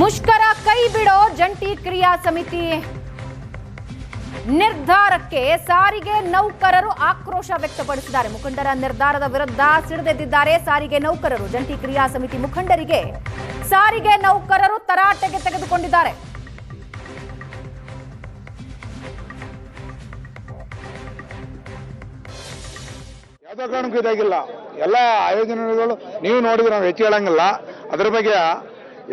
ಮುಷ್ಕರ ಕೈ ಬಿಡೋ ಜಂಟಿ ಕ್ರಿಯಾ ಸಮಿತಿ ನಿರ್ಧಾರಕ್ಕೆ ಸಾರಿಗೆ ನೌಕರರು ಆಕ್ರೋಶ ವ್ಯಕ್ತಪಡಿಸಿದ್ದಾರೆ. ಮುಖಂಡರ ನಿರ್ಧಾರದ ವಿರುದ್ಧ ಸಿಡಿದೆದ್ದಿದ್ದಾರೆ ಸಾರಿಗೆ ನೌಕರರು. ಜಂಟಿ ಕ್ರಿಯಾ ಸಮಿತಿ ಮುಖಂಡರಿಗೆ ಸಾರಿಗೆ ನೌಕರರು ತರಾಟೆಗೆ ತೆಗೆದುಕೊಂಡಿದ್ದಾರೆ. ಯಾವುದೇ ಕಾರಣಕ್ಕೂ ಇದಾಗಿಲ್ಲ. ಎಲ್ಲ ಆಯೋಜನೆಗಳು ನೀವು ನೋಡಿದ್ರೆ ನಾವು ಹೆಚ್ಚು ಹೇಳಂಗಿಲ್ಲ ಅದ್ರ ಬಗ್ಗೆ.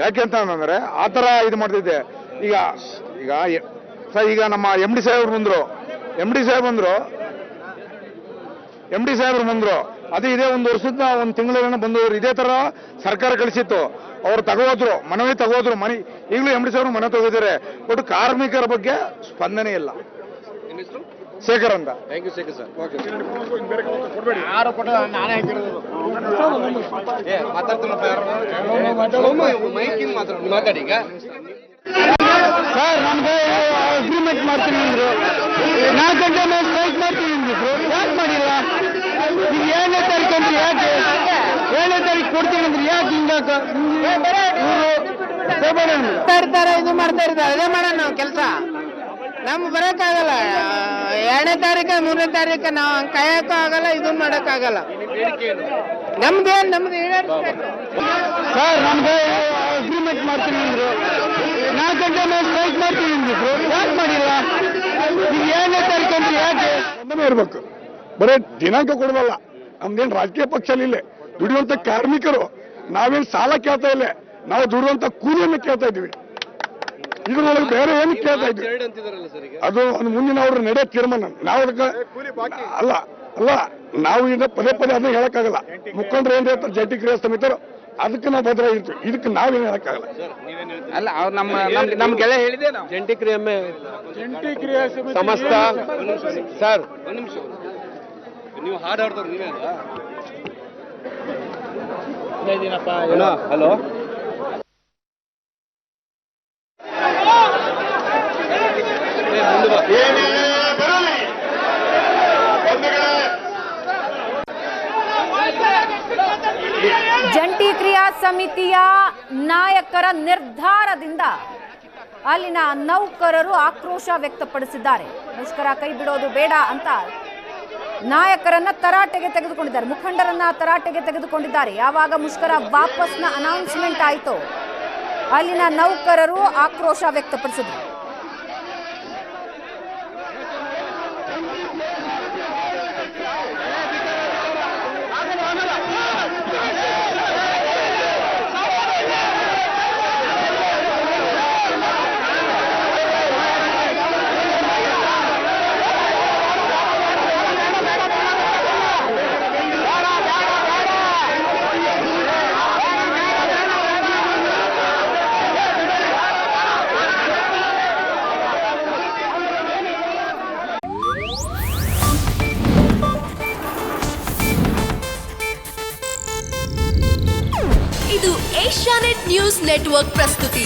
ಯಾಕೆಂತ ಅಂದ್ರೆ ಆ ಥರ ಇದು ಮಾಡ್ತಿದ್ದೆ. ಈಗ ಈಗ ಸರ್, ಈಗ ನಮ್ಮ ಎಂ ಡಿ ಸಾಹೇಬ್ರು ಬಂದ್ರು ಅದು ಇದೇ ಒಂದು ವರ್ಷದ ಒಂದು ತಿಂಗಳೇನ ಬಂದವರು ಇದೇ ತರ ಸರ್ಕಾರ ಕಳಿಸಿತ್ತು. ಅವ್ರು ತಗೋದ್ರು, ಮನವಿ ತಗೋದ್ರು. ಈಗಲೂ ಎಂ ಡಿ ಸಾಹೇಬ್ರು ಮನೆ ತಗೋದಿದ್ದಾರೆ. ಬಟ್ ಕಾರ್ಮಿಕರ ಬಗ್ಗೆ ಸ್ಪಂದನೆ ಇಲ್ಲ. ಶೇಖರ್ ಅಂತ. Thank you Shekhar sir. Okay ಮಾತಾಡಿ. ಈಗ ಸರ್, ನಮ್ಗೆ ಅಗ್ರಿಮೆಂಟ್ ಮಾಡ್ತೀನಿ ಅಂದ್ರು, 4 ಗಂಟೆ ಮೇಲೆ ಸ್ಟ್ರೈಕ್ ಮಾಡ್ತೀನಿ ಅಂದಿದ್ರು. ಯಾಕೆ ಮಾಡಿಲ್ಲ? ಈಗ 7ನೇ ತಾರೀಕು ಅಂದ್ರೆ ಯಾಕೆ 7ನೇ ತಾರೀಕು ಕೊಡ್ತೀನಿ ಅಂದ್ರೆ ಯಾಕೆ ಹಿಂಗಾಕ ಇರ್ತಾರೆ, ಇದು ಮಾಡ್ತಾ ಇರ್ತಾರೆ. ಅದೇ ಮಾಡೋಣ ನಾವು ಕೆಲಸ. ನಮ್ಗೆ ಬರೋಕ್ಕಾಗಲ್ಲ. 2ನೇ ತಾರೀಕು 3ನೇ ತಾರೀಕು ನಾವು ಕಾಯಕ್ಕೂ ಆಗಲ್ಲ, ಇದನ್ನ ಮಾಡೋಕ್ಕಾಗಲ್ಲ. ನಮ್ದು ಸರ್, ನಮ್ಗೆ ಅಗ್ರಿಮೆಂಟ್ ಮಾಡ್ತೀನಿ ಅಂದ್ರು, 4 ಗಂಟೆ ಮೇಲೆ ಸ್ಟ್ರೈಕ್ ಮಾಡ್ತೀನಿ ಅಂದಿದ್ರು. ಯಾಕೆ ಮಾಡಿಲ್ಲ? ಈಗ 7ನೇ ತಾರೀಕು ಅಂದ್ರೆ ಯಾಕೆ ಇರ್ಬೇಕು? ಬರೀ ದಿನಾಂಕ ಕೊಡಬಲ್ಲ. ನಮ್ದೇನು ರಾಜಕೀಯ ಪಕ್ಷಲಿಲ್ಲ. ದುಡಿಯುವಂತ ಕಾರ್ಮಿಕರು ನಾವೇನು ಸಾಲ ಕೇಳ್ತಾ ಇಲ್ಲ, ನಾವು ದುಡಿಯುವಂತ ಕೂಲಿಯನ್ನು ಕೇಳ್ತಾ ಇದ್ವಿ. ಇದ್ರೊಳಗೆ ಬೇರೆ ಏನು ಕೇಳ್ತಾ ಇದ್ವಿ. ಅದು ಒಂದು ಮುಂದಿನ ಅವ್ರ ನಡೆ ತೀರ್ಮಾನ. ನಾವು ಅದಕ್ಕೆ ಅಲ್ಲ ನಾವು ಈಗ ಪದೇ ಅದನ್ನ ಹೇಳಕ್ಕಾಗಲ್ಲ. ಮುಖಂಡರು ಏನ್ ಹೇಳ್ತಾರೆ ಜಂಟಿ ಕ್ರಿಯಾ ಸಮಿತಿಯರು, ಅದಕ್ಕೆ ನಾವು ಭದ್ರ ಇರ್ತೀವಿ. ಇದಕ್ಕೆ ನಾವೇನು ಹೇಳಕ್ಕಾಗಲ್ಲ. ಅಲ್ಲ, ಅವ್ರು ನಮ್ಗೆಲ್ಲ ಹೇಳಿದೆ. ಜಂಟಿ ಕ್ರಿಯಾ ಸಮಸ್ತ ಸರ್, ಒಂದು ನಿಮಿಷ. ನೀವು ಹಾಡಾಡ್ದವ್ರು ನೀವೇ ಅಲ್ಲ? ಹಲೋ, ಜಂಟಿ ಕ್ರಿಯಾ ಸಮಿತಿಯ ನಾಯಕರ ನಿರ್ಧಾರದಿಂದ ಅಲ್ಲಿನ ನೌಕರರು ಆಕ್ರೋಶ ವ್ಯಕ್ತಪಡಿಸಿದ್ದಾರೆ. ಮುಷ್ಕರ ಕೈ ಬಿಡೋದು ಬೇಡ ಅಂತ ನಾಯಕರನ್ನ ತರಾಟೆಗೆ ತೆಗೆದುಕೊಂಡಿದ್ದಾರೆ, ಮುಖಂಡರನ್ನ ತರಾಟೆಗೆ ತೆಗೆದುಕೊಂಡಿದ್ದಾರೆ. ಯಾವಾಗ ಮುಷ್ಕರ ವಾಪಸ್ನ ಅನೌನ್ಸ್ಮೆಂಟ್ ಆಯಿತು, ಅಲ್ಲಿನ ನೌಕರರು ಆಕ್ರೋಶ ವ್ಯಕ್ತಪಡಿಸಿದ್ರು. ಇದು ಏಷ್ಯಾನೆಟ್ ನ್ಯೂಸ್ ನೆಟ್ವರ್ಕ್ ಪ್ರಸ್ತುತಿ.